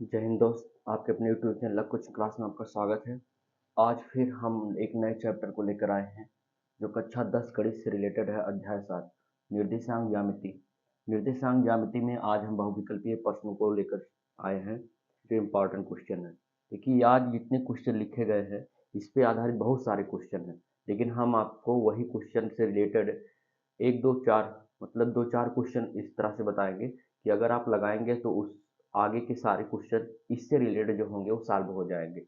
जय हिंद दोस्त, आपके अपने यूट्यूब चैनल कुछ क्लास में आपका स्वागत है। आज फिर हम एक नए चैप्टर को लेकर आए हैं जो कक्षा 10 गणित से रिलेटेड है। अध्याय 7 निर्देशांक ज्यामिति। निर्देशांक ज्यामिति में आज हम बहुविकल्पीय प्रश्नों को लेकर आए हैं जो इम्पोर्टेंट क्वेश्चन है। देखिए, आज जितने क्वेश्चन लिखे गए हैं इस पे आधारित बहुत सारे क्वेश्चन हैं, लेकिन हम आपको वही क्वेश्चन से रिलेटेड एक दो चार मतलब दो चार क्वेश्चन इस तरह से बताएंगे कि अगर आप लगाएंगे तो उस आगे के सारे क्वेश्चन इससे रिलेटेड जो होंगे वो सॉल्व हो जाएंगे।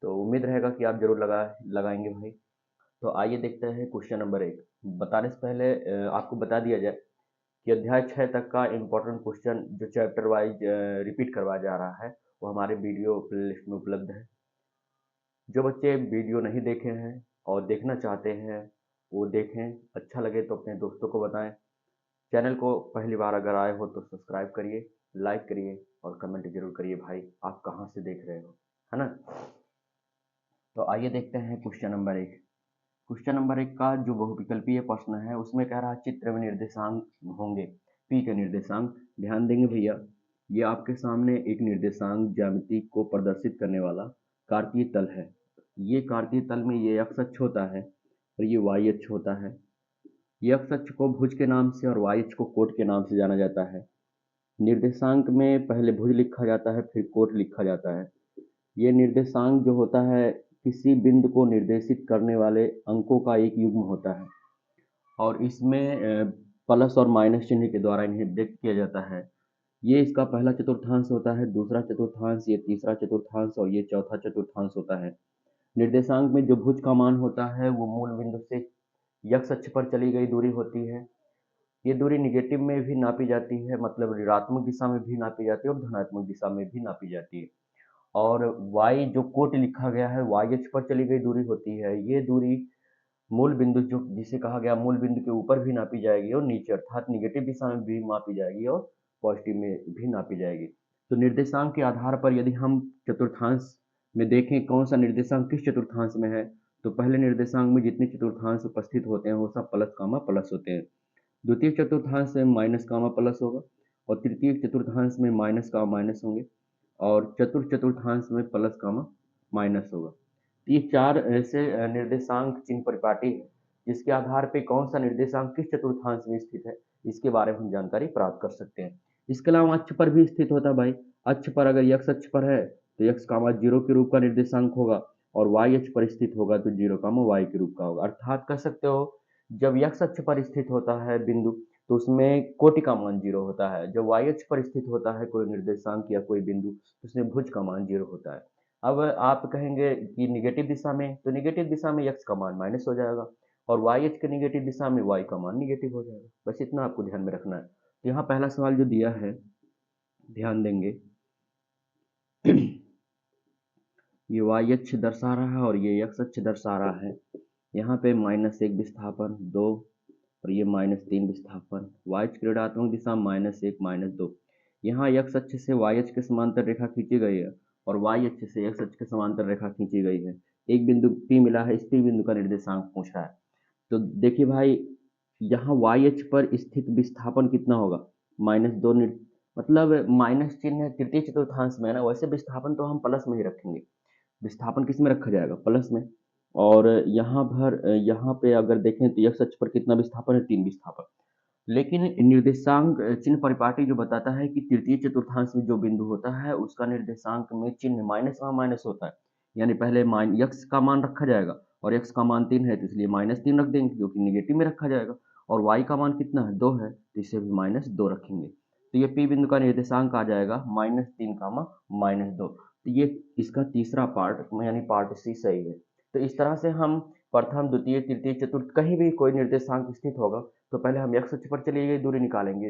तो उम्मीद रहेगा कि आप जरूर लगाएंगे भाई। तो आइए देखते हैं क्वेश्चन नंबर 1। बताने से पहले आपको बता दिया जाए कि अध्याय 6 तक का इम्पोर्टेंट क्वेश्चन जो चैप्टर वाइज रिपीट करवाया जा रहा है वो हमारे वीडियो प्लेलिस्ट में उपलब्ध है। जो बच्चे वीडियो नहीं देखे हैं और देखना चाहते हैं वो देखें, अच्छा लगे तो अपने दोस्तों को बताएं। चैनल को पहली बार अगर आए हो तो सब्सक्राइब करिए, लाइक करिए और कमेंट जरूर करिए भाई आप कहाँ से देख रहे हो, है ना। तो आइए देखते हैं क्वेश्चन नंबर 1। क्वेश्चन नंबर 1 का जो बहुविकल्पीय प्रश्न है उसमें कह रहा है चित्र में निर्देशांक होंगे पी के निर्देशांक। ध्यान देंगे भैया, ये आपके सामने एक निर्देशांक ज्यामिति को प्रदर्शित करने वाला कार्तीय तल है। ये कार्तीय तल में ये एक्स अक्ष होता है और ये वाई अक्ष होता है। ये एक्स अक्ष को भुज के नाम से और वाई अक्ष को कोट के नाम से जाना जाता है। निर्देशांक में पहले भुज लिखा जाता है फिर कोट लिखा जाता है। ये निर्देशांक जो होता है किसी बिंदु को निर्देशित करने वाले अंकों का एक युग्म होता है और इसमें प्लस और माइनस चिन्ह के द्वारा इन्हें व्यक्त किया जाता है। ये इसका पहला चतुर्थांश होता है, दूसरा चतुर्थांश, ये तीसरा चतुर्थांश और ये चौथा चतुर्थांश होता है। निर्देशांक में जो भुज का मान होता है वो मूल बिंदु से यक्ष अक्ष पर चली गई दूरी होती है। ये दूरी निगेटिव में भी नापी जाती है, मतलब ऋणात्मक दिशा में भी नापी जाती है और धनात्मक दिशा में भी नापी जाती है। और y जो कोट लिखा गया है y अक्ष पर चली गई दूरी होती है। ये दूरी मूल बिंदु जो जिसे कहा गया मूल बिंदु के ऊपर भी नापी जाएगी और नीचे अर्थात निगेटिव दिशा में भी मापी जाएगी और पॉजिटिव में भी नापी जाएगी। तो निर्देशांक के आधार पर यदि हम चतुर्थांश में देखें कौन सा निर्देशांक किस चतुर्थांश में है, तो पहले निर्देशांक में जितने चतुर्थांश उपस्थित होते हैं वो सब प्लस कामा प्लस होते हैं। द्वितीय चतुर्थांश में माइनस कामा प्लस होगा और तृतीय चतुर्थांश में माइनस कामा माइनस होंगे और चतुर्थ चतुर्थांश में प्लस कामा माइनस होगा। तो ये चार ऐसे निर्देशांक चिन्ह परिपाटी है जिसके आधार पे कौन सा निर्देशांक किस चतुर्थांश में स्थित है इसके बारे में हम जानकारी प्राप्त कर सकते हैं। इसके अलावा अक्ष पर भी स्थित होता है भाई। अक्ष पर अगर यक्ष अक्ष पर है तो यक्ष कामा जीरो के रूप का निर्देशांक होगा और वाई अक्ष पर स्थित होगा तो जीरो कामा वाई के रूप का होगा। अर्थात कह सकते हो जब यक्ष अक्ष पर स्थित होता है बिंदु तो उसमें कोटि का मान जीरो होता है। जब वाई अक्ष पर स्थित होता है कोई निर्देशांक या कोई बिंदु तो उसमें भुज का मान जीरो होता है। अब आप कहेंगे कि निगेटिव दिशा में, तो निगेटिव दिशा में x का मान माइनस हो जाएगा और y h के निगेटिव दिशा में y का मान निगेटिव हो जाएगा। बस इतना आपको ध्यान में रखना है। तो यहाँ पहला सवाल जो दिया है, ध्यान देंगे ये y अक्ष दर्शा रहा है और ये x अक्ष दर्शा रहा है। यहाँ पे -1 विस्थापन 2 और ये -3 विस्थापन, y अक्ष की ऋणात्मक दिशा -1 -2। यहाँ x अक्ष से y अक्ष के समांतर रेखा खींची गई है और y अक्ष से x अक्ष के समांतर रेखा खींची गई है। एक बिंदु P मिला है, इस P बिंदु का निर्देशांक पूछ रहा है। तो देखिए भाई, यहाँ y अक्ष पर स्थित विस्थापन कितना होगा, -2, मतलब माइनस चिन्ह तृतीय चतुर्थांश में है ना, वैसे विस्थापन तो हम प्लस में ही रखेंगे। विस्थापन किस में रखा जाएगा, प्लस में। और यहाँ पे अगर देखें तो x अक्ष पर कितना विस्थापन है, 3 विस्थापन। लेकिन निर्देशांक चिन्ह परिपाटी जो बताता है कि तृतीय चतुर्थांश में जो बिंदु होता है उसका निर्देशांक में चिन्ह माइनस का माइनस होता है। यानी पहले x का मान रखा जाएगा और x का मान 3 है तो इसलिए -3 रख देंगे जो कि निगेटिव में रखा जाएगा। और y का मान कितना है, 2 है तो इसे भी -2 रखेंगे। तो ये P बिंदु का निर्देशांक आ जाएगा -3 कामा -2। तो ये इसका तीसरा पार्ट यानी पार्ट सी सही है। तो इस तरह से हम प्रथम द्वितीय तृतीय चतुर्थ कहीं भी कोई निर्देशांक स्थित होगा तो पहले हम x अक्ष पर चली गई दूरी निकालेंगे,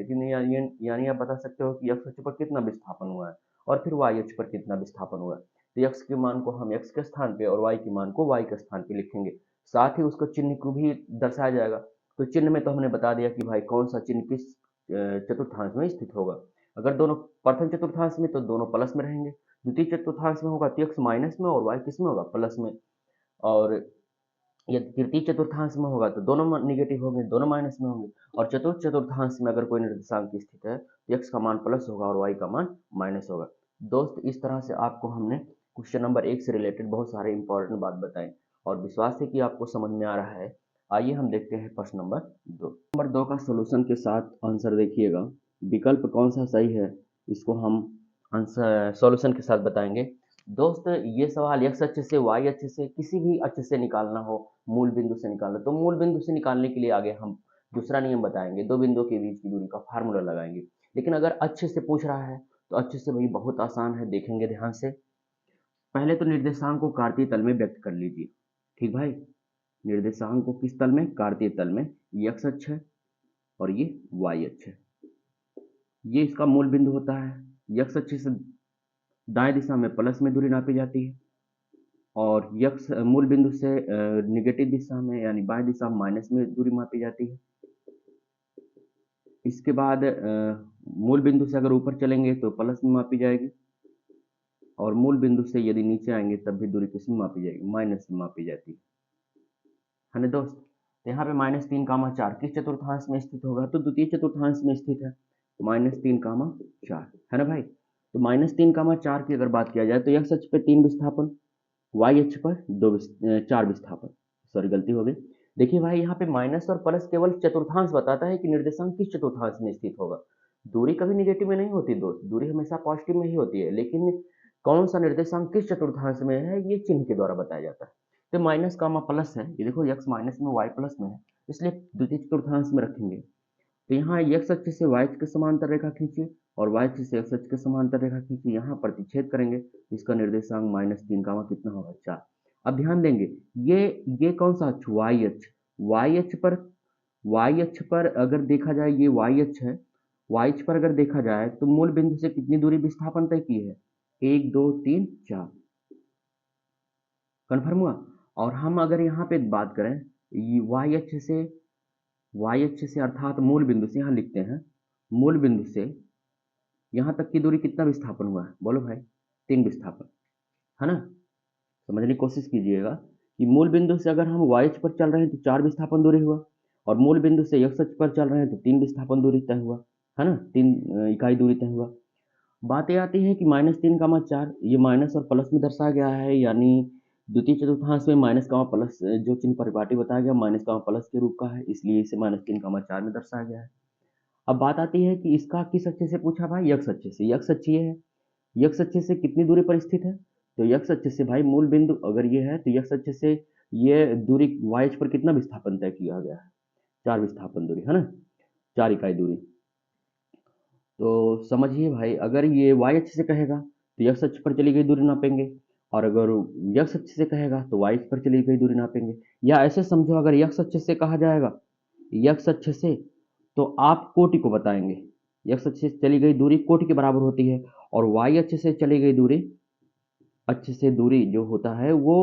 यानी आप बता सकते हो कि x अक्ष पर कितना विस्थापन हुआ है और फिर y अक्ष पर कितना विस्थापन हुआ है। तो x के मान को हम x के स्थान पे और y के मान को y के स्थान पे लिखेंगे। साथ ही उसको चिन्ह को भी दर्शाया जाएगा। तो चिन्ह में तो हमने बता दिया कि भाई कौन सा चिन्ह किस चतुर्थांश में स्थित होगा। अगर दोनों प्रथम चतुर्थांश में तो दोनों प्लस में रहेंगे, द्वितीय चतुर्थांश में होगा तो x माइनस में और y किस में होगा, प्लस में। और ये तृतीय चतुर्थांश में होगा तो दोनों निगेटिव होंगे, दोनों माइनस में होंगे। और चतुर्थ चतुर्थांश में अगर कोई निर्देशांक स्थित है तो x का मान प्लस होगा और y का मान माइनस होगा। दोस्त इस तरह से आपको हमने क्वेश्चन नंबर 1 से रिलेटेड बहुत सारे इंपॉर्टेंट बात बताएं और विश्वास है कि आपको समझ में आ रहा है। आइए हम देखते हैं प्रश्न नंबर 2। नंबर 2 का सॉल्यूशन के साथ आंसर देखिएगा। विकल्प कौन सा सही है इसको हम आंसर सॉल्यूशन के साथ बताएंगे। दोस्त ये सवाल x अक्ष से y अक्ष से किसी भी अक्ष से निकालना हो, मूल बिंदु से निकालना, तो मूल बिंदु से निकालने के लिए आगे हम दूसरा नियम बताएंगे, दो बिंदुओं के बीच की दूरी का फार्मूला लगाएंगे। लेकिन अगर अक्ष से पूछ रहा है तो अक्ष से भाई बहुत आसान है, देखेंगे ध्यान से। पहले तो निर्देशांक को कार्तीय तल में व्यक्त कर लीजिए। ठीक भाई, निर्देशांक को किस तल में? कार्तीय तल में। ये x अक्ष है और ये y अक्ष है। ये इसका मूल बिंदु होता है। x अक्ष से दाएं दिशा में प्लस में दूरी नापी जाती है और x मूल बिंदु से निगेटिव दिशा में यानी बाएं दिशा में माइनस में दूरी मापी जाती है। इसके बाद मूल बिंदु से अगर ऊपर चलेंगे तो प्लस में मापी जाएगी और मूल बिंदु से यदि नीचे आएंगे तब भी दूरी किस में मापी जाएगी? माइनस में मापी जाती है ना दोस्त। तो यहाँ पे -3, 4 किस चतुर्थांश में स्थित होगा? तो द्वितीय चतुर्थांश में स्थित है। -3, 4 है ना भाई। तो -3, 4 की अगर बात किया जाए तो x अक्ष पे 3 विस्थापन, y अक्ष पर 4 विस्थापन। सॉरी गलती हो गई। देखिए भाई यहाँ पे माइनस और प्लस केवल चतुर्थांश बताता है कि निर्देशांक किस चतुर्थांश में स्थित होगा। दूरी कभी निगेटिव में नहीं होती दोस्त, दूरी हमेशा पॉजिटिव में ही होती है, लेकिन कौन सा निर्देशांक किस चतुर्थांश में है ये चिन्ह के द्वारा बताया जाता है। तो माइनस कामा प्लस है, ये देखो x माइनस में y प्लस में है, इसलिए द्वितीय चतुर्थांश में रखेंगे। तो यहाँ x अक्ष से y अक्ष के समांतर रेखा खींचिए और y अक्ष से x अक्ष के समांतर रेखा खींचिए। यहाँ प्रतिच्छेद करेंगे, इसका निर्देशांक -3 कामा कितना होगा? 4। अब ध्यान देंगे, ये कौन सा अक्ष? y अक्ष। y अक्ष पर अगर देखा जाए, ये y अक्ष है। y अक्ष पर अगर देखा जाए तो मूल बिंदु से कितनी दूरी विस्थापन तय की है? 1 2 3 4। कन्फर्म हुआ। और हम अगर यहाँ पे बात करें y अक्ष से अर्थात मूल बिंदु से, यहाँ लिखते हैं मूल बिंदु से यहाँ तक की दूरी कितना विस्थापन हुआ है? बोलो भाई। 3 विस्थापन, है ना। समझने की कोशिश कीजिएगा कि मूल बिंदु से अगर हम y अक्ष पर चल रहे हैं तो 4 विस्थापन दूरी हुआ और मूल बिंदु से x अक्ष पर चल रहे हैं तो 3 विस्थापन दूरी तय हुआ, है ना। 3 इकाई दूरी तय हुआ। बात ये आती है कि -3, 4 ये माइनस और प्लस में दर्शाया गया है, यानी द्वितीय चतुर्थांश में माइनस कामा प्लस जो चिन्ह परिपाटी बताया गया माइनस कामा प्लस के रूप का है, इसलिए इसे -3, 4 में दर्शाया गया है। अब बात आती है कि इसका किस अक्ष से पूछा भाई? x अक्ष से। x अक्ष ये है, x अक्ष से कितनी दूरी पर स्थित है? तो x अक्ष से भाई मूल बिंदु अगर ये है तो x अक्ष से ये दूरी y अक्ष पर कितना विस्थापन तय किया गया है? 4 विस्थापन दूरी, है ना, 4 इकाई दूरी। तो समझिए भाई, अगर ये y अक्ष से कहेगा तो x अक्ष पर चली गई दूरी नापेंगे और अगर x अक्ष से कहेगा तो y अक्ष पर चली गई दूरी नापेंगे। या ऐसे समझो, अगर x अक्ष से कहा जाएगा, x अक्ष से, तो आप कोटि को बताएंगे। x अक्ष से चली गई दूरी कोटि के बराबर होती है और y अक्ष से चली गई दूरी, अक्ष से दूरी जो होता है वो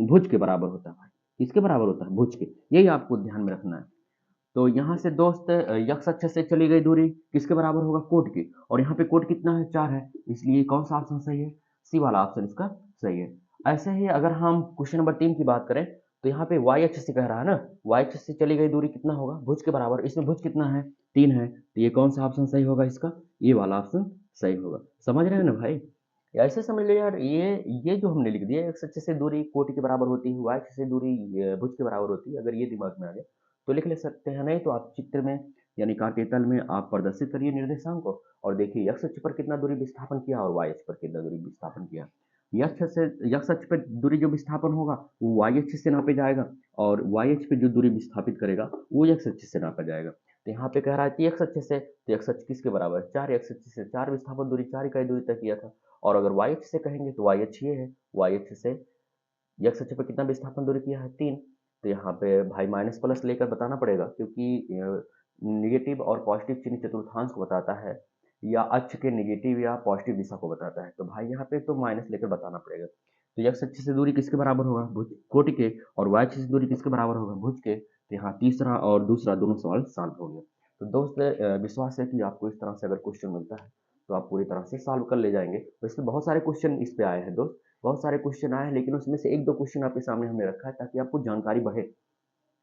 भुज के बराबर होता है। किसके बराबर होता है? भुज के। यही आपको ध्यान में रखना है। तो यहाँ से दोस्त x अक्ष से चली गई दूरी किसके बराबर होगा? कोट की। और यहाँ पे कोट कितना है? 4 है, इसलिए कौन सा ऑप्शन सही है? सी वाला ऑप्शन इसका सही है। ऐसे ही अगर हम क्वेश्चन नंबर 3 की बात करें तो यहाँ पे y अक्ष से कह रहा है ना, y अक्ष से चली गई दूरी कितना होगा? भुज के बराबर। इसमें भुज कितना है? 3 है, तो ये कौन सा ऑप्शन सही होगा? इसका ये वाला ऑप्शन सही होगा। समझ रहे हैं ना भाई? ऐसे समझ लो यार, ये जो हमने लिख दिया, x अक्ष से दूरी कोटि के बराबर होती है, y अक्ष से दूरी भुज के बराबर होती है, अगर ये दिमाग में आ गया तो लिख ले सकते हैं। नहीं तो आप चित्र में यानी कार्तीय तल में आप प्रदर्शित करिए निर्देशांक को और देखिए x अक्ष पर कितना दूरी विस्थापन किया और y अक्ष पर कितना दूरी विस्थापन किया। x अक्ष पर दूरी जो विस्थापन होगा वो y अक्ष से नापे जाएगा और y अक्ष पे जो दूरी विस्थापित करेगा वो x अक्ष से नापा जाएगा। तो यहाँ पे कह रहा है कि x अक्ष से, तो x अक्ष किसके बराबर है? 4। x अक्ष से 4 विस्थापन दूरी, 4 इकाई दूरी तय किया था। और अगर y अक्ष से कहेंगे तो y अक्ष ये है, y अक्ष से x अक्ष पर कितना विस्थापन दूरी किया है? 3। तो यहाँ पे भाई माइनस प्लस लेकर बताना पड़ेगा, क्योंकि निगेटिव और पॉजिटिव चिन्ह चतुर्थांश को बताता है या अक्ष के निगेटिव या पॉजिटिव दिशा को बताता है। तो भाई यहाँ पे तो माइनस लेकर बताना पड़ेगा। तो x अक्ष से दूरी किसके बराबर होगा? भुज कोटि के। और y अक्ष से दूरी किसके बराबर होगा? भुज के। तो यहाँ तीसरा और दूसरा दोनों सवाल सॉल्व हो गया। तो दोस्त विश्वास है कि आपको इस तरह से अगर क्वेश्चन मिलता है तो आप पूरी तरह से सॉल्व कर ले जाएंगे। वैसे बहुत सारे क्वेश्चन इस पे आए हैं दोस्त, बहुत सारे क्वेश्चन आए हैं, लेकिन उसमें से 1-2 क्वेश्चन आपके सामने हमने रखा है ताकि आपको जानकारी बढ़े।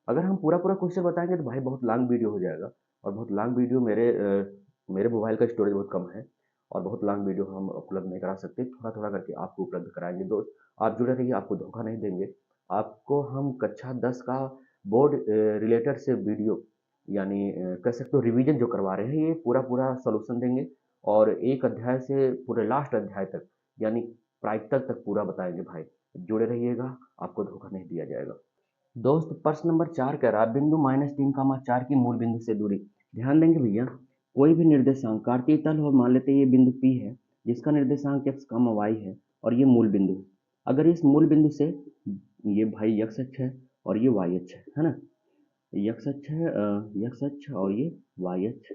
अगर हम पूरा क्वेश्चन बताएंगे तो भाई बहुत लॉन्ग वीडियो हो जाएगा और बहुत लॉन्ग वीडियो मेरे मोबाइल का स्टोरेज बहुत कम है और बहुत लॉन्ग वीडियो हम उपलब्ध नहीं करा सकते, थोड़ा थोड़ा करके आपको उपलब्ध कराएंगे। दोस्त आप जुड़े रहिए, आपको धोखा नहीं देंगे। आपको हम कक्षा 10 का बोर्ड रिलेटेड से वीडियो यानी कह सकते हो रिवीजन जो करवा रहे हैं, ये पूरा पूरा सोल्यूशन देंगे और एक अध्याय से पूरे लास्ट अध्याय तक यानी प्रायिकता तक पूरा बताएंगे भाई। जुड़े रहिएगा, आपको धोखा नहीं दिया जाएगा। दोस्त प्रश्न नंबर 4 कह रहा है बिंदु -3, 4 की मूल बिंदु से दूरी। ध्यान देंगे भैया, कोई भी निर्देशांक कार्तीय तल हो, मान लेते हैं ये बिंदु P है जिसका निर्देशांक x, y है और ये मूल बिंदु है। अगर इस मूल बिंदु से ये भाई x अक्ष है और ये y अक्ष है ना, x अक्ष है x अक्ष और ये y अक्ष,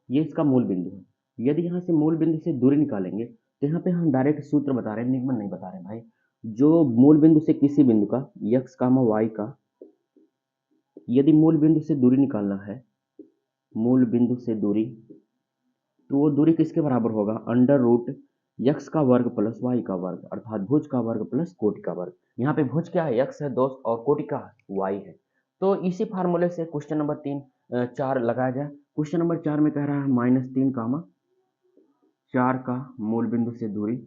ये इसका मूल बिंदु है। यदि यहाँ से मूल बिंदु से दूरी निकालेंगे तो यहाँ पे हम डायरेक्ट सूत्र बता रहे हैं, निगमन नहीं बता रहे भाई। जो मूल बिंदु से किसी बिंदु का x, y का यदि मूल बिंदु से दूरी निकालना है, मूल बिंदु से दूरी, तो वो दूरी किसके बराबर होगा? अंडर रूट x का वर्ग प्लस y का वर्ग, अर्थात भुज का वर्ग प्लस कोटि का वर्ग। यहाँ पे भुज क्या है? x है दोस्त, और कोटि का y है। तो इसी फार्मूले से क्वेश्चन नंबर 4 लगाया जाए। क्वेश्चन नंबर 4 में कह रहा है -3, 4 का मूल बिंदु से दूरी,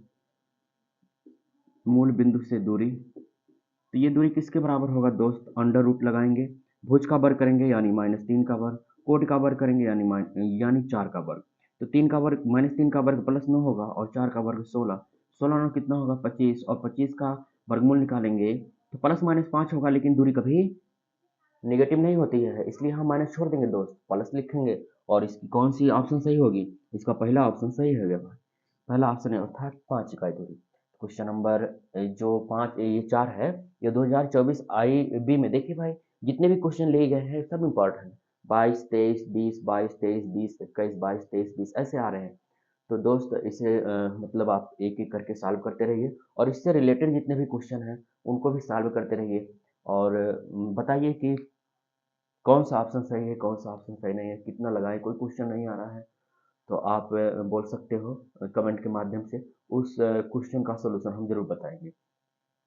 मूल बिंदु से दूरी, तो ये दूरी किसके बराबर होगा दोस्त? अंडर रूट लगाएंगे, भुज का वर्ग करेंगे यानी -3 का वर्ग, कोटि का वर्ग करेंगे यानी 4 का वर्ग। तो 3 का वर्ग -3 का वर्ग प्लस 9 होगा और 4 का वर्ग 16, 16 9 कितना होगा? 25, और 25 का वर्गमूल निकालेंगे तो प्लस माइनस 5 होगा, लेकिन दूरी कभी नेगेटिव नहीं होती है, इसलिए हम माइनस छोड़ देंगे दोस्त, प्लस लिखेंगे। और इसकी कौन सी ऑप्शन सही होगी? इसका पहला ऑप्शन सही हो गया भाई, पहला ऑप्शन है, अर्थात 5 इकाई दूरी। क्वेश्चन नंबर जो 5 ये 4 है, ये 2024 IB में देखिए भाई, जितने भी क्वेश्चन लिए गए हैं सब इम्पोर्टेंट है। 22 23 20, 22 23 20, 21 22 23 20 ऐसे आ रहे हैं। तो दोस्त इसे मतलब आप एक एक करके सॉल्व करते रहिए और इससे रिलेटेड जितने भी क्वेश्चन हैं उनको भी सॉल्व करते रहिए। और बताइए कि कौन सा ऑप्शन सही है, कौन सा ऑप्शन सही नहीं है, कितना लगाएं, कोई क्वेश्चन नहीं आ रहा है तो आप बोल सकते हो कमेंट के माध्यम से, उस क्वेश्चन का सलूशन हम जरूर बताएंगे।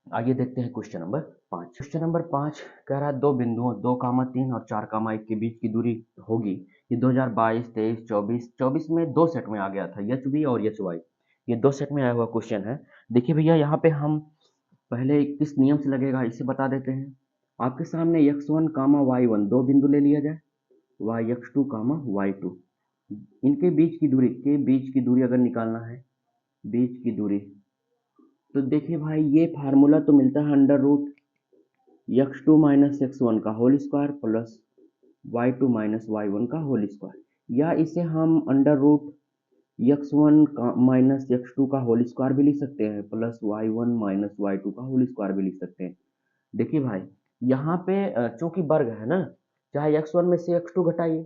आइए देखते हैं क्वेश्चन नंबर 5। क्वेश्चन नंबर 5 कह रहा है दो बिंदुओं 2, 3 और 4, 1 के बीच की दूरी होगी। ये 2022 23 24 24 में दो सेट में आ गया था, एच बी और एच वाई, ये दो सेट में आया हुआ क्वेश्चन है। देखिए भैया, यहाँ पे हम पहले किस नियम से लगेगा इसे बता देते हैं। आपके सामने x1, y1 दो बिंदु ले लिया जाए, yx2, y2, इनके बीच की दूरी, के बीच की दूरी अगर निकालना है, बीच की दूरी, तो देखिए भाई ये फार्मूला तो मिलता है under root x2 minus x1 का whole square plus y2 minus y1 का होल स्क्वायर, या इसे हम अंडर रूट x1 का माइनस x2 का होल स्क्वायर भी लिख सकते हैं प्लस y1 माइनस y2 का होल स्क्वायर भी लिख सकते हैं। देखिए भाई, यहाँ पे चूंकि वर्ग है ना, चाहे x1 में से x2 घटाइए,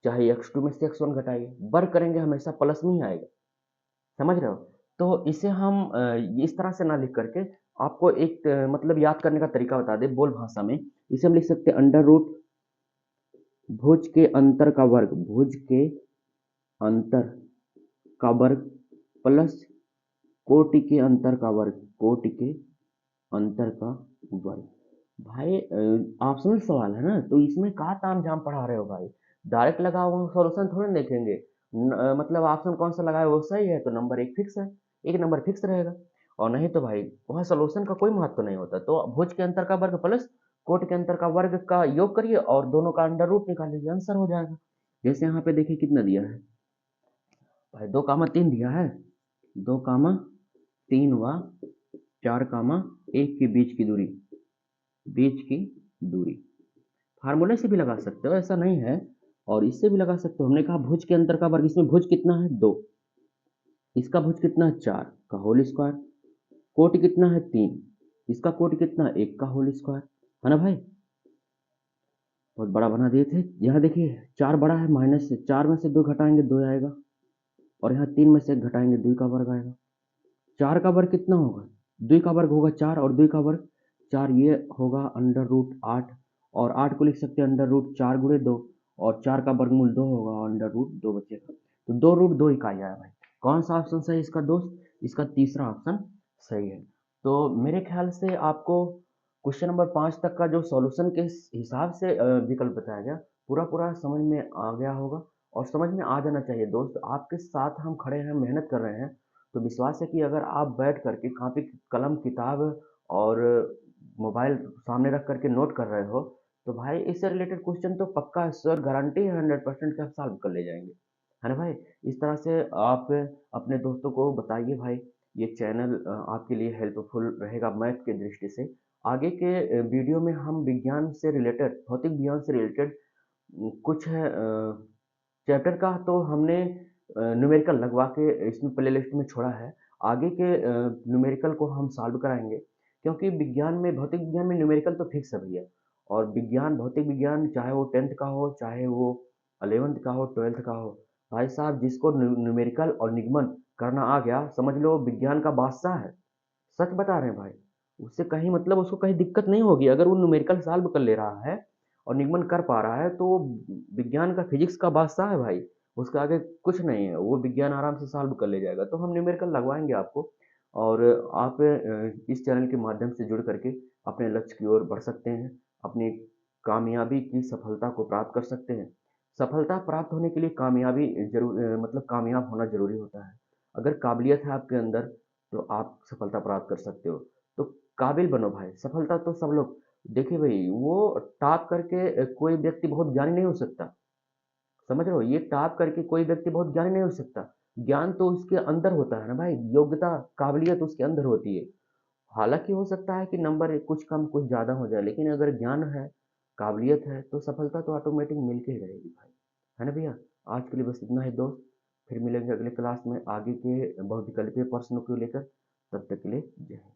चाहे x2 में से x1 घटाइए, वर्ग करेंगे हमेशा प्लस में ही आएगा, समझ रहे हो? तो इसे हम इस तरह से ना लिख करके आपको एक मतलब याद करने का तरीका बता दे बोल भाषा में, इसे हम लिख सकते हैं अंडर रूट भुज के अंतर का वर्ग, भुज के अंतर का वर्ग प्लस कोटि के अंतर का वर्ग, कोटि के अंतर का वर्ग। भाई ऑप्शनल सवाल है ना, तो इसमें कहाँ ताम झाम पढ़ा रहे हो भाई? डायरेक्ट लगा हुआ सॉल्यूशन थोड़ी ना देखेंगे। मतलब ऑप्शन कौन सा लगाए वो सही है तो नंबर एक फिक्स है, एक नंबर फिक्स रहेगा, और नहीं तो भाई वहाँ सॉल्यूशन का कोई महत्व नहीं होता। तो भुज के अंतर का वर्ग प्लस कोट के अंतर का वर्ग का योग करिए और दोनों का अंडर रूट निकाल लीजिए, आंसर हो जाएगा। जैसे यहाँ पे देखिए कितना दिया है भाई, 2, 3 दिया है, 2, 3 व 4, 1 के बीच की दूरी, बीच की दूरी फार्मूले से भी लगा सकते हो, ऐसा नहीं है, और इससे भी लगा सकते हो। हमने कहा भुज के अंतर का वर्ग, इसमें भुज कितना है? 2, इसका भुज कितना है? 4 का होल स्क्वायर, कोटि कितना है? 3, इसका कोटि कितना है? 1 का होल स्क्वायर, है ना भाई? बहुत बड़ा बना दिए थे। यहाँ देखिए 4 बड़ा है, माइनस से 4 में से 2 घटाएंगे 2 आएगा, और यहाँ 3 में से 1 घटाएंगे 2 का वर्ग आएगा। 4 का वर्ग कितना होगा? 2 का वर्ग होगा 4, और 2 का वर्ग 4, ये होगा अंडर रूट 8, और 8 को लिख सकते हैं अंडर रूट 4 गुणे 2, और 4 का वर्गमूल 2 होगा, अंडर रूट 2 बचेगा। तो 2 रूट 2 इकाई आया भाई। कौन सा ऑप्शन सही है इसका दोस्त? इसका तीसरा ऑप्शन सही है। तो मेरे ख्याल से आपको क्वेश्चन नंबर 5 तक का जो सॉल्यूशन के हिसाब से विकल्प बताया गया, पूरा पूरा समझ में आ गया होगा, और समझ में आ जाना चाहिए दोस्त, आपके साथ हम खड़े हैं, मेहनत कर रहे हैं, तो विश्वास है कि अगर आप बैठ कर के कॉपी कलम किताब और मोबाइल सामने रख कर के नोट कर रहे हो, तो भाई इससे रिलेटेड क्वेश्चन तो पक्का है सर, गारंटी है 100% कि आप सॉल्व कर ले जाएंगे, है ना भाई। इस तरह से आप अपने दोस्तों को बताइए भाई, ये चैनल आपके लिए हेल्पफुल रहेगा मैथ की दृष्टि से। आगे के वीडियो में हम विज्ञान से रिलेटेड, भौतिक विज्ञान से रिलेटेड कुछ चैप्टर का तो हमने न्यूमेरिकल लगवा के इसमें प्लेलिस्ट में छोड़ा है। आगे के न्यूमेरिकल को हम सॉल्व कराएंगे, क्योंकि विज्ञान में, भौतिक विज्ञान में न्यूमेरिकल तो फिक्स है भैया। और विज्ञान, भौतिक विज्ञान, चाहे वो 10th का हो, चाहे वो 11th का हो, 12th का हो, भाई साहब जिसको न्यूमेरिकल और निगमन करना आ गया, समझ लो विज्ञान का बादशाह है। सच बता रहे हैं भाई। उससे कहीं मतलब उसको कहीं दिक्कत नहीं होगी, अगर वो न्यूमेरिकल सॉल्व कर ले रहा है और निगमन कर पा रहा है, तो वो विज्ञान का, फिजिक्स का बादशाह है भाई। उसके आगे कुछ नहीं है, वो विज्ञान आराम से सॉल्व कर ले जाएगा। तो हम न्यूमेरिकल लगवाएंगे आपको, और आप इस चैनल के माध्यम से जुड़ करके अपने लक्ष्य की ओर बढ़ सकते हैं, अपनी कामयाबी की सफलता को प्राप्त कर सकते हैं। सफलता प्राप्त होने के लिए कामयाबी जरूर, मतलब कामयाब होना जरूरी होता है। अगर काबिलियत है आपके अंदर, तो आप सफलता प्राप्त कर सकते हो। तो काबिल बनो भाई, सफलता तो सब लोग, देखिए भाई, वो टॉप करके कोई व्यक्ति बहुत ज्ञानी नहीं हो सकता, समझ रहे हो, ये टॉप करके कोई व्यक्ति बहुत ज्ञानी नहीं हो सकता। ज्ञान तो उसके अंदर होता है ना भाई, योग्यता, काबिलियत उसके अंदर होती है। हालांकि हो सकता है कि नंबर कुछ कम कुछ ज्यादा हो जाए, लेकिन अगर ज्ञान है, काबिलियत है, तो सफलता तो ऑटोमेटिक मिल के ही रहेगी भाई, है ना भैया। आज के लिए बस इतना ही दोस्त, फिर मिलेंगे अगले क्लास में आगे के बहुविकल्पीय प्रश्नों को लेकर। तब तक के लिए जय हिंद।